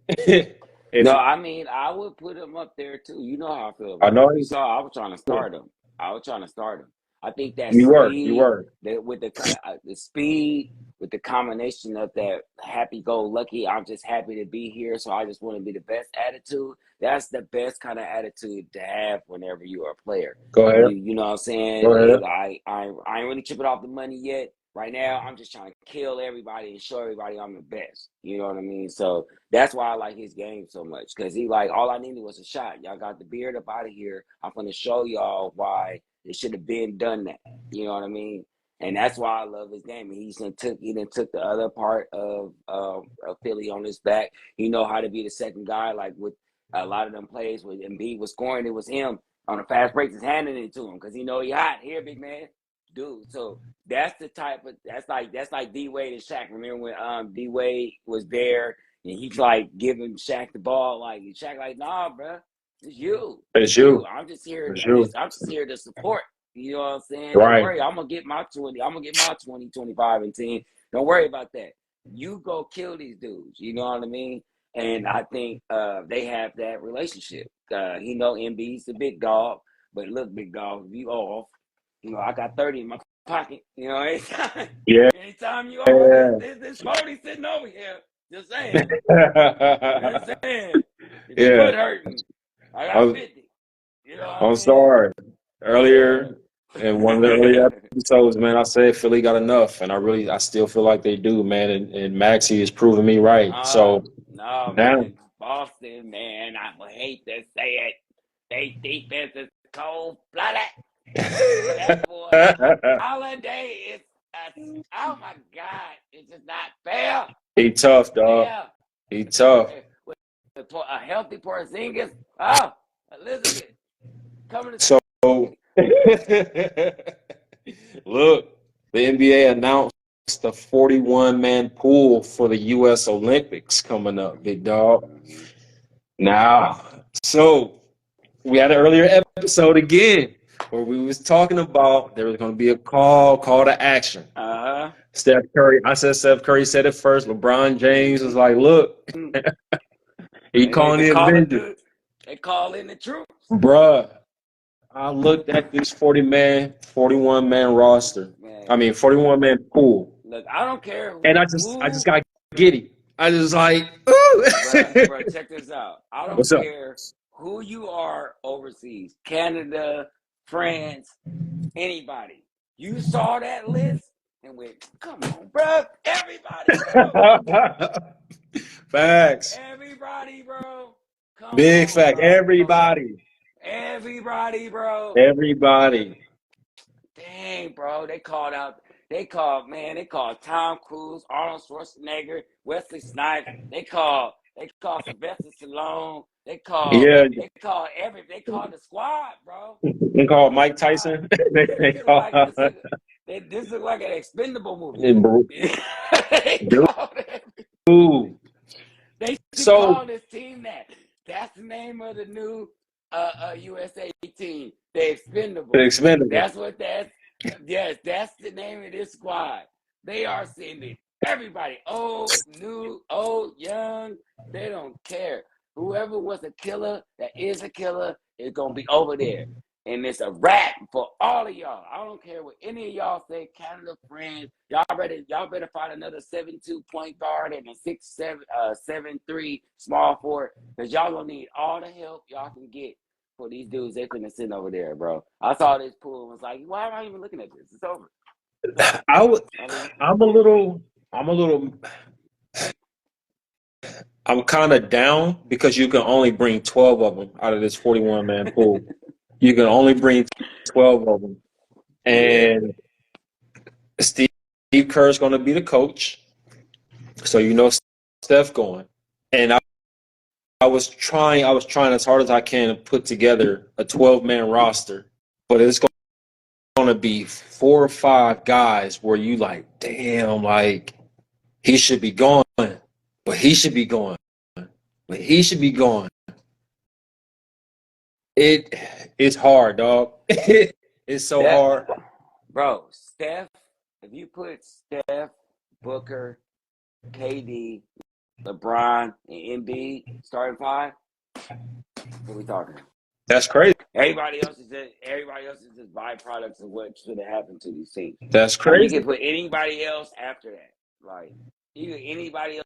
if No, I mean I would put him up there too. You know how I feel I about know him. You he's saw I was trying to start him. I was trying to start him. I think that you speed, were. that with the speed, with the combination of that happy-go-lucky, I'm just happy to be here, so I just want to be the best attitude. That's the best kind of attitude to have whenever you are a player. Go ahead. You know what I'm saying? Go ahead. I ain't really tripping off the money yet. Right now, I'm just trying to kill everybody and show everybody I'm the best. You know what I mean? So that's why I like his game so much. Cause he like all I needed was a shot. Y'all got the beard up out of here. I'm gonna show y'all why it should have been done that. You know what I mean? And that's why I love his game. He then took the other part of Philly on his back. He know how to be the second guy. Like with a lot of them plays when Embiid was scoring, it was him on the fast breaks, just handing it to him because he know he hot. Here, big man, dude. So that's the type of that's like D Wade and Shaq. Remember when D Wade was there and he's like giving Shaq the ball, like Shaq like, nah, bro, it's you, It's it's you. you. I'm It's you. just here to support. You know what I'm saying? Don't Right. worry, I'm gonna get my 20. I'm gonna get my 20, 25, and 10. Don't worry about that. You go kill these dudes. You know what I mean? And I think they have that relationship. He know MB's the big dog, but look, big dog, if you off, I got 30 in my pocket. Anytime, Yeah. anytime you off, this 40 sitting over here. Just saying. Just saying. If your Yeah. foot hurting, I got I'm, 50. You know what I I'm mean? sorry. Yeah. Earlier in one of the earlier episodes, man, I said Philly got enough, and I still feel like they do, man. And Maxie is proving me right. So No, now, man. Boston, man, I would hate to say it. They defense is cold blooded. That boy Holiday is oh my God. It's just not fair. he tough, Not dog. fair. He tough. With a healthy Porzingis. Oh, Elizabeth. Coming to So look, the NBA announced the 41-man pool for the U.S. Olympics coming up, big dog. Mhm. Now, so we had an earlier episode again where we was talking about there was going to be a call to action. Uh-huh. Steph Curry, I said Steph Curry said it first. LeBron James was like, look, he calling They the call it Avengers. they call in the troops. Bruh, I looked at this 41-man roster. I Man, mean, 41-man pool. look, I don't care And I just who, got giddy. I just like, ooh. bruh, check this out. I don't What's up? care who you are overseas, Canada, France, anybody. You saw that list and went, come on, bruh. Everybody, bro. Facts. Everybody, bro. Come Big on, fact. bro. Everybody. Everybody, bro. Everybody. Dang, bro. They called Tom Cruise, Arnold Schwarzenegger, Wesley Snipes. They called Sylvester Stallone. Yeah. They called the squad, bro. They They call called the Mike squad. Tyson. they This is call like this look like an expendable movie. They dude. called it. They should So call this team that. That's the name of the new USA team. The Expendables. expendable. That's what that's. Yes, that's the name of this squad. They are sending everybody, old, new, old, young. They don't care. Whoever was a killer that is a killer is gonna be over there. And it's a wrap for all of y'all. I don't care what any of y'all say, Canada friends. Y'all better find another 7-2 point guard and a 7-3 small forward. Because y'all gonna need all the help y'all can get for these dudes they finna send over there, bro. I saw this pool and was like, why am I even looking at this? It's over. I would I I'm a little I'm a little I'm kind of down because you can only bring 12 of them out of this 41-man pool. You can only bring 12 of them. yeah. And Steve Kerr's going to be the coach. So you know Steph going. And was trying as hard as I can to put together a 12-man roster, but it's going to be 4 or 5 guys where you like, damn, like he should be going, but he should be going, but he should be going. It's hard, dog. It's so That, hard. bro, Steph, if you put Steph, Booker, KD, LeBron, and Embiid starting 5, what we talking? That's crazy. Everybody else is just byproducts of what should have happened to these teams. That's Like you crazy. can put anybody else after that. Like anybody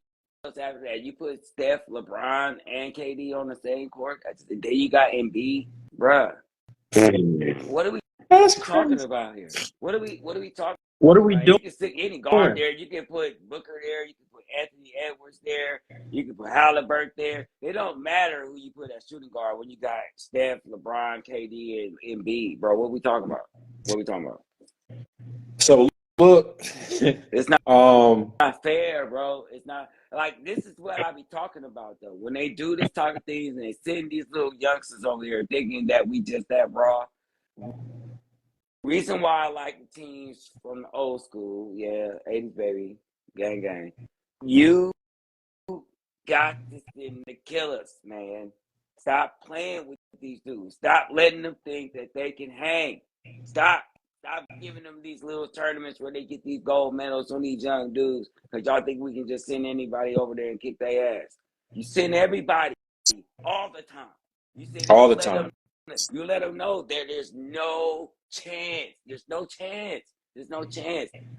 else after that. You put Steph, LeBron, and KD on the same court. Then you got Embiid, bruh. What are we That's talking crazy. about here? What are we talking What are we about? You doing? can stick any guard there. You can put Booker there. You can put Anthony Edwards there. You can put Halliburton there. It don't matter who you put at shooting guard when you got Steph, LeBron, KD, and Embiid, bro. What we talking about? So look, It's not fair, bro. It's not like this is what I be talking about though. When they do this type of things and they send these little youngsters over here thinking that we just that raw. Reason why I like the teams from the old school, 80s baby, gang. You got this in to kill us, man. Stop playing with these dudes. Stop letting them think that they can hang. Stop giving them these little tournaments where they get these gold medals on these young dudes because y'all think we can just send anybody over there and kick their ass. You send everybody all the time. all the time. You let them know that there's no chance.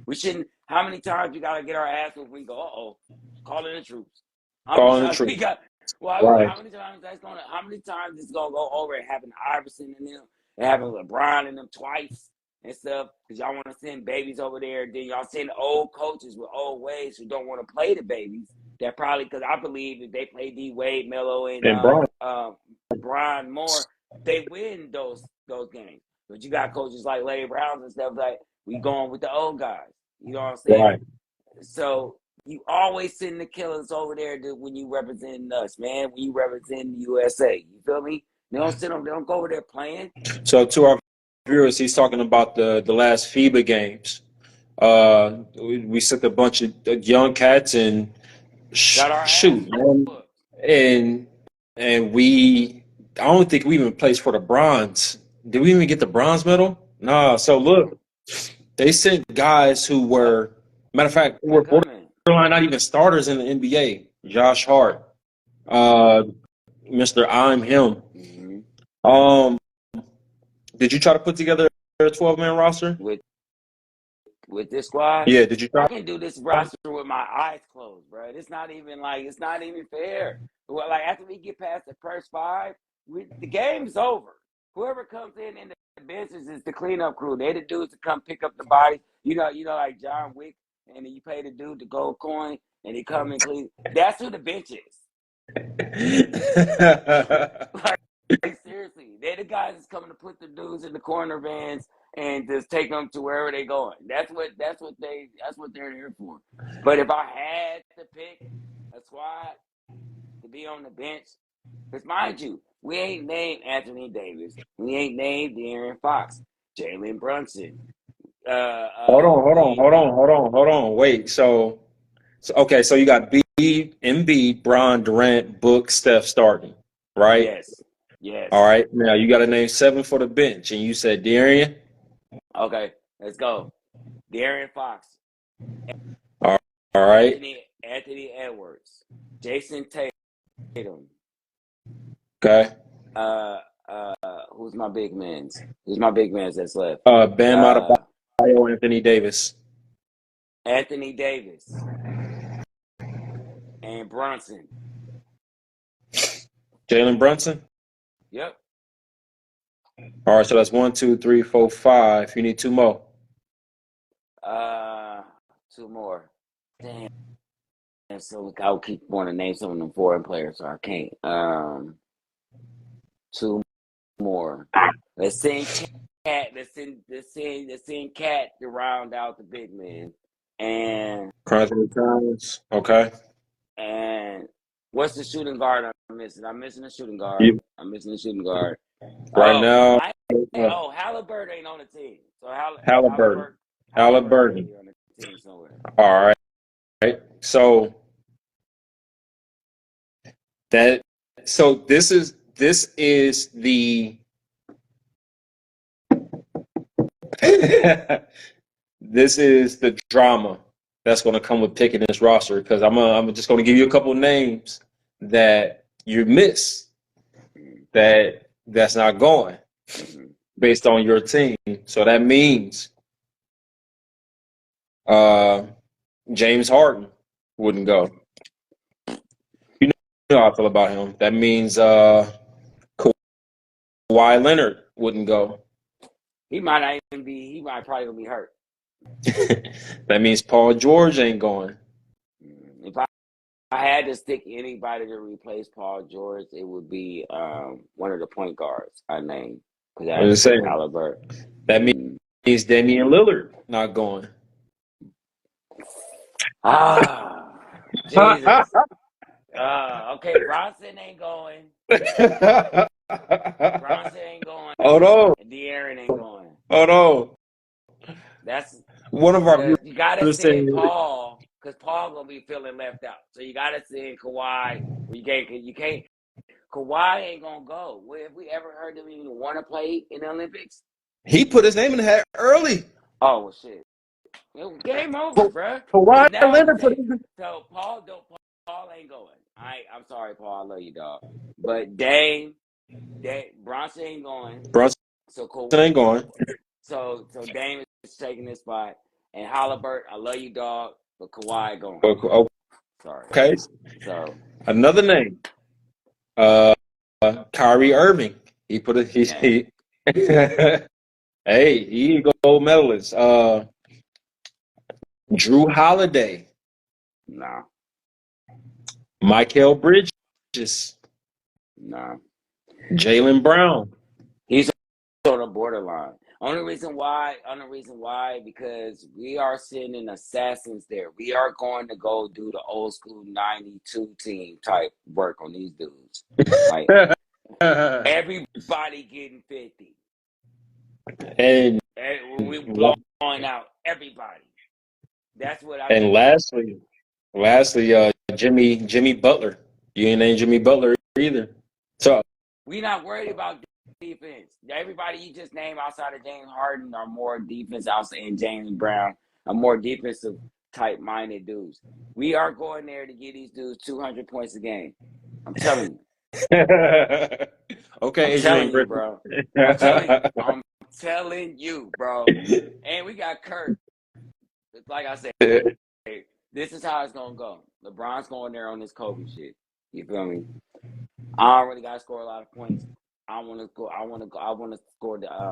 We shouldn't. How many times we gotta get our ass when we go? Call in the troops. How many Calling the times we truth. got? Well, Right. how many times it's gonna go over and having Iverson in them and having LeBron in them twice and stuff because y'all want to send babies over there. Then y'all send old coaches with old ways who don't want to play the babies. That probably because I believe if they play D Wade, Melo, and Brian Moore, they win those games. But you got coaches like Larry Browns and stuff like we going with the old guys. You know what I'm saying? Right. So you always send the killers over there when you represent us, man. When you represent the USA, you feel me? They don't go over there playing. So to our viewers, he's talking about the last FIBA games. We sent a bunch of young cats and Got our shoot, ass man. whooped. And I don't think we even placed for the bronze. Did we even get the bronze medal? No. So look, they sent guys who were, matter of fact, were borderline not even starters in the NBA. Josh Hart, Mr. I'm him. Mm-hmm. Did you try to put together a 12-man roster with this squad? Yeah. Did you try? I can do this roster with my eyes closed, bro. It's not even fair. Well, like after we get past the first 5, the game's over. Whoever comes in the benches is the cleanup crew. They're the dudes to come pick up the bodies. You know, like John Wick, and then you pay the dude the gold coin, and he come and clean. That's who the bench is. Like seriously, they're the guys that's coming to put the dudes in the corner vans and just take them to wherever they going. That's what they're here for. But if I had to pick a squad to be on the bench, because mind you, we ain't named Anthony Davis, we ain't named De'Aaron Fox, Jalen Brunson. Hold on. Wait. So okay. So you got Embiid, Bron, Durant, Book, Steph starting, right? Yes. All right. Now you got to name 7 for the bench, and you said Darian. Okay, let's go. De'Aaron Fox. All right. Anthony Edwards. Jason Tatum. Okay. Who's my big man's? Who's my big man's that's left? Bam Adebayo, Anthony Davis. Anthony Davis. And Brunson. Jalen Brunson. Yep. All right. So that's 1, 2, 3, 4, 5. You need 2 more. 2 more. Damn. So I'll keep wanting to name some of them foreign players, so I can't. 2 more. Let's send Cat. Let's send Cat to round out the big man. And Carson Towns. Okay. and what's the shooting guard missing? I'm missing a shooting guard. You, I'm missing a shooting guard. right Oh, now, Halliburton ain't on the team. So Halliburton. Halliburton got to Halliburton. be on the team somewhere. All right. So this is the this is the drama that's going to come with picking this roster, because I'm just going to give you a couple names that you miss that's not going based on your team. So that means James Harden wouldn't go. You know how I feel about him. That means Kawhi Leonard wouldn't go. He might not even be. He might probably gonna be hurt. That means Paul George ain't going. If I had to stick anybody to replace Paul George, it would be one of the point guards I named, because I I'm had to just pick saying. Halliburton. That means Damian Lillard not going. Jesus. Okay, Bronson ain't going. Bronson ain't going. Hold on. And De'Aaron ain't going. Hold on. That's One of our because you gotta viewers send saying Paul, because Paul gonna be feeling left out. So you gotta send Kawhi. You can't. Kawhi ain't gonna go. Have we ever heard him even want to play in the Olympics? he put his name in the hat early. Oh well, shit. Game over, bro. Kawhi Because now Leonard put his so Paul ain't going. I'm sorry, Paul. I love you, dog. But Dame, Bronson ain't going. Brunson So cool. ain't going. So Dame is taking this spot, and Halliburton, I love you, dog. But Kawhi going. Sorry. Okay. So Another name. Kyrie Irving. He put it. He hey, he gold medalist. Drew Holiday. nah. Michael Bridges. Nah. Jaylen Brown. He's on the borderline. Only reason why, because we are sending assassins there. We are going to go do the old school 92 team type work on these dudes. Like everybody getting 50. And we blowing out everybody. That's what I and think. lastly, Jimmy Butler. You ain't named Jimmy Butler either. So We not worried about defense. Everybody you just named outside of James Harden are more defense outside, and James Brown are more defensive type minded dudes. We are going there to get these dudes 200 points a game. I'm telling you. okay, I'm Adrian telling you, Griffin. bro. I'm telling you, bro. And we got Kurt. Like I said, this is how it's gonna go. LeBron's going there on this Kobe shit. You feel me? I don't really got to score a lot of points. I want to go. I want to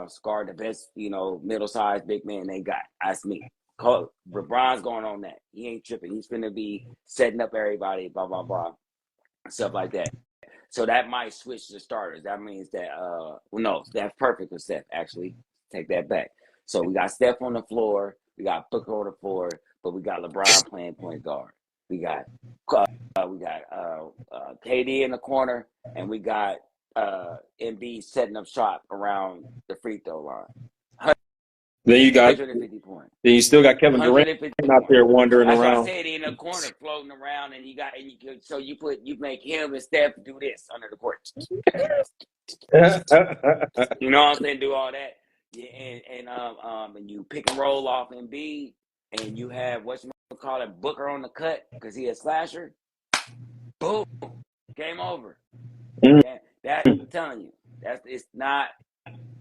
score the best, middle-sized big man they got. That's me. LeBron's going on that. He ain't tripping. He's gonna be setting up everybody, blah blah blah, stuff like that. So that might switch the starters. That means that no, that's perfect for Steph. Actually, take that back. So we got Steph on the floor. We got Booker on the floor, but we got LeBron playing point guard. We got KD in the corner, and we got Embiid setting up shop around the free throw line. Then you got 150 points. Then you still got Kevin Durant 150 out there points. wandering That's around. why I said in the corner, floating around, and you make him and Steph do this under the court. You know what I'm saying? Do all that, yeah, and you pick and roll off Embiid, and you have Booker on the cut because he a slasher. Boom, game over. That I'm telling you, it's not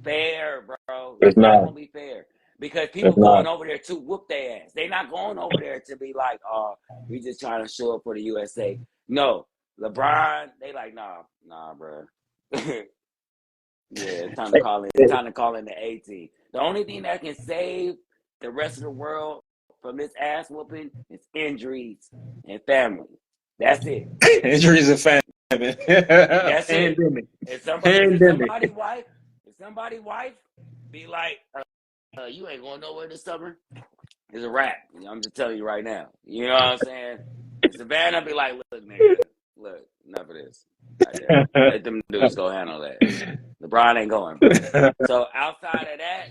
fair, bro. It's It's not not. gonna be fair because people It's not. going over there to whoop their ass. They not going over there to be like, oh, we just trying to show up for the USA. No, LeBron, they like, nah, bro. Yeah, it's time to call in. It's time to call in the A team. The only thing that can save the rest of the world from this ass whooping is injuries and family. That's it. Injuries and famine. That's it. Pandemic. If Pandemic. somebody wife be like, you ain't going nowhere this summer, it's a wrap. I'm just telling you right now. You know what I'm saying? And Savannah be like, look, nigga, enough of this. right there. Let them dudes go handle that. LeBron ain't going, bro. So outside of that,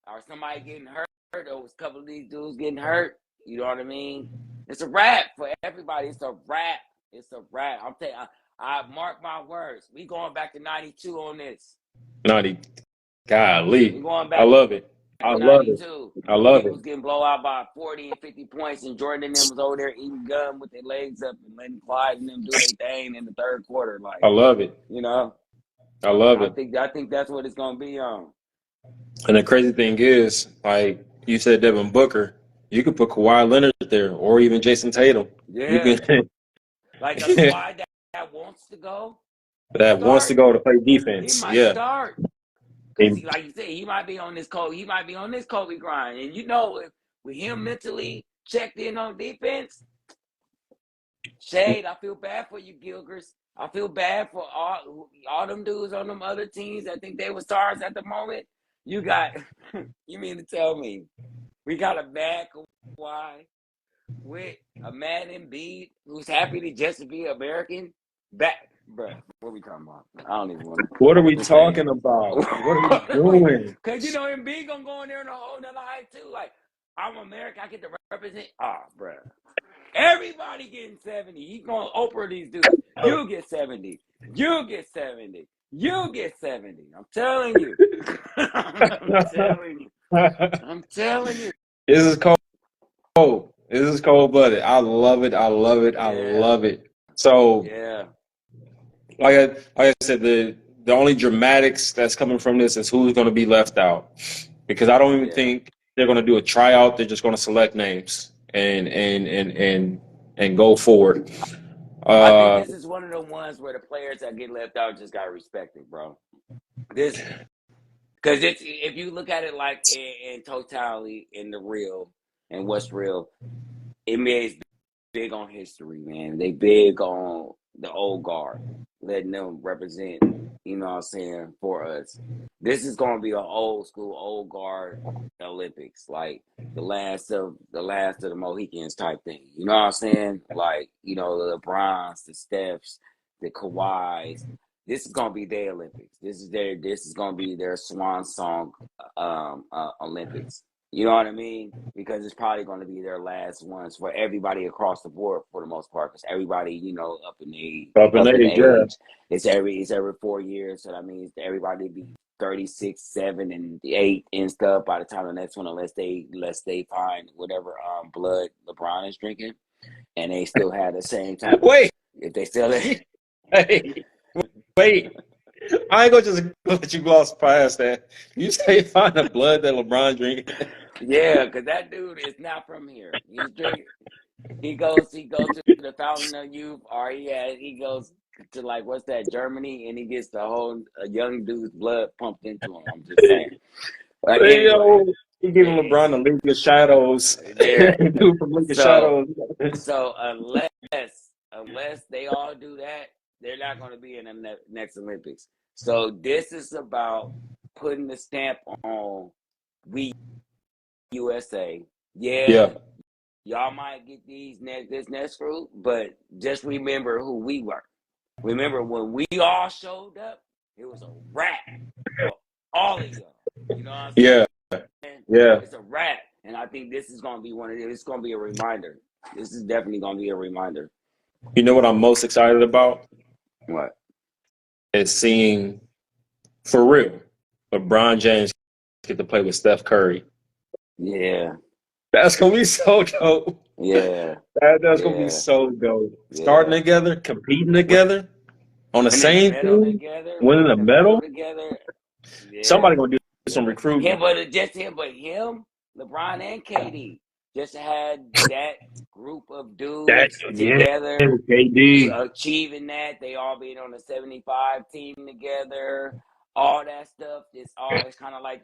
or somebody getting hurt, or was a couple of these dudes getting hurt, you know what I mean? It's a wrap for everybody. It's a wrap. It's a wrap. I'm telling you, I mark my words. We going back to 92 on this. 90. We Golly. going I back love it. I to love it. 92 I when love people it. was getting blown out by 40 and 50 points, and Jordan and them was over there eating gum with their legs up and letting Clyde and them do their thing in the third quarter. Like, I love it. you know, I love I it. think that's what it's gonna be on. And the crazy thing is, like you said, Devin Booker, you could put Kawhi Leonard there or even Jason Tatum. You Yeah, can like a Kawhi that wants to go that wants to start. go to play He defense. might Yeah. start because he, like you said, he might be on this Kobe. He might be on this Kobe grind, and you know, with him mentally checked in on defense, Shade, I feel bad for you, Gilgers. I feel bad for all them dudes on them other teams that think they were stars at the moment. You got, you mean to tell me we got a mad Kawhi with a mad Embiid who's happy to just be American? Back, bruh, what we talking about? I don't even want to. What are we Just saying. talking about? What are we doing? Because, you know, Embiid going to go in there in a whole nother height, too. Like, I'm American. I get to represent. Ah, bruh. Everybody getting 70. He's going to Oprah these dudes. You get 70. You get 70. You get 70. I'm telling you. I'm telling you. I'm telling you. This is cold. This is cold blooded. I love it. I love it. I Yeah. love it. So, Yeah. like I said, the only dramatics that's coming from this is who's going to be left out, because I don't even Yeah. think they're going to do a tryout. They're just going to select names and go forward. I think this is one of the ones where the players that get left out just got to respect it, bro. This, because it's, if you look at it like in totality, in the real and what's real, NBA is big on history, man. They big on the old guard, letting them represent, you know what I'm saying, for us. This is gonna be an old school, old guard Olympics, like the last of the Mohicans type thing. You know what I'm saying? Like, you know, the LeBrons, the Stephs, the Kawhis. This is gonna be their Olympics. This is gonna be their swan song Olympics. You know what I mean? Because it's probably going to be their last ones for everybody across the board for the most part. Because everybody, you know, up in Yeah. age, it's every 4 years. So that means everybody be 36, 7, and 8 and stuff by the time the next one, unless they find whatever blood LeBron is drinking, and they still have the same type. Wait, If they still, hey, wait. I ain't gonna just let you gloss past that. You say find the blood that LeBron drink. yeah, because that dude is not from here. He's drinking. He goes to the Fountain of Youth, or he goes to, like, what's that, Germany, and he gets the whole a young dude's blood pumped into him. I'm just saying. But Hey, anyway, yo, he giving LeBron the League of Shadows. there. Dude from League of So Shadows. unless they all do that, they're not going to be in the next Olympics. So this is about putting the stamp on we USA. Yeah, Yeah, y'all might get this next group, but just remember who we were. Remember when we all showed up, it was a wrap for all of y'all. You know what I'm yeah, saying? yeah. It's a wrap. And I think this is going to be one of them. It's going to be a reminder. This is definitely going to be a reminder. You know what I'm most excited about? What? Is seeing, for real, LeBron James get to play with Steph Curry. Yeah. That's gonna be so dope. Yeah. That's gonna be Yeah. so dope. Starting Yeah. together, competing together on the Winning the same medal team, together. winning a Winning the medal medal. together. Somebody Yeah. gonna do some Yeah. recruiting. Him, LeBron and KD just had that group of dudes That's yeah, together, KD. achieving that. They all being on the 75 team together. All that stuff. It's kind of like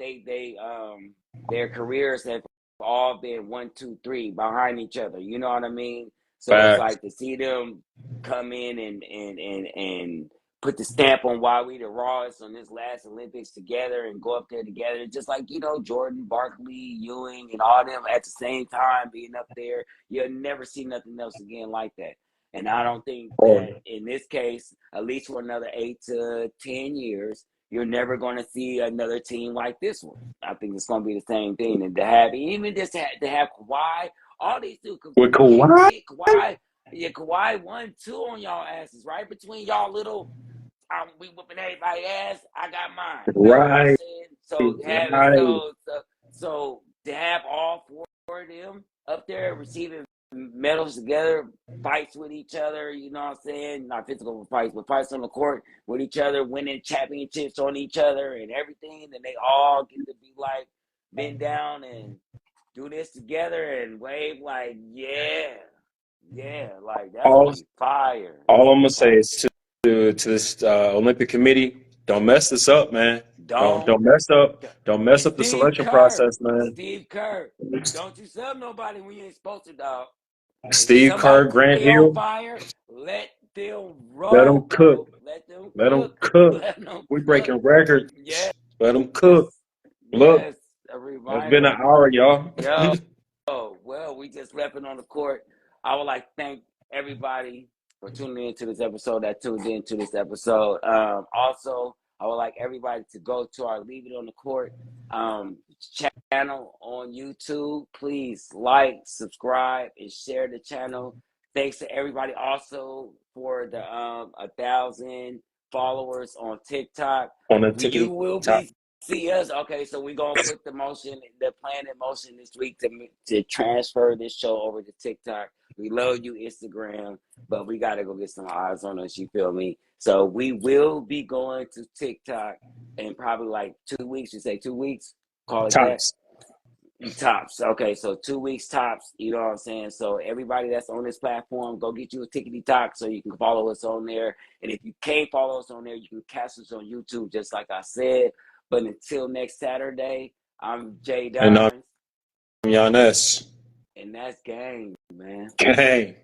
their careers have all been 1, 2, 3 behind each other. You know what I mean? So it's Facts. like to see them come in and put the stamp on why we the rawest on this last Olympics together and go up there together. Just like, you know, Jordan, Barkley, Ewing, and all them at the same time being up there. You'll never see nothing else again like that. And I don't think Oh, that in this case, at least for another 8 to 10 years, you're never going to see another team like this one. I think it's going to be the same thing. And to have even just to have Kawhi, all these two, with you Kawhi, get Kawhi, yeah, Kawhi 1, 2 on y'all asses, right between y'all little. We whooping everybody's ass. I got mine. You know what I'm right, saying? So having right. so to have all four of them up there receiving medals together, fights with each other. You know what I'm saying? Not physical fights, but fights on the court with each other, winning championships on each other and everything. And they all get to be like bend down and do this together and wave like like that's gonna All, be fire. That's all I'm gonna be gonna say fire. is to this Olympic Committee, don't mess this up, man. Don't Don't don't mess up. Don't mess And up the selection process, man. Steve Kerr, don't you sub nobody when you ain't supposed to, dog. If Steve somebody Kerr, Grant stay on Hill, fire, let them let roll, them cook. bro. Let them Let them cook. cook. Let them We cook. breaking records. Yes, Let them cook. Look, yes. A it's been an reminder. hour, y'all. Yo, well, we just repping on the court. I would like to thank everybody for tuning into this episode that tuned into this episode. Also, I would like everybody to go to our Leave It on the Court channel on YouTube. Please like, subscribe, and share the channel. Thanks to everybody also for the 1,000 followers on TikTok. On the You tickety will top. be see us. Okay, so we're gonna put the plan in motion this week to transfer this show over to TikTok. We love you, Instagram, but we gotta go get some eyes on us. You feel me? So we will be going to TikTok in probably like 2 weeks. You say 2 weeks? Call it that. Tops. Tops. Okay, so 2 weeks tops. You know what I'm saying? So everybody that's on this platform, go get you a tickety talk so you can follow us on there. And if you can't follow us on there, you can catch us on YouTube, just like I said. But until next Saturday, I'm Jay And I'm Dimes, Giannis. and that's game, man. Gang.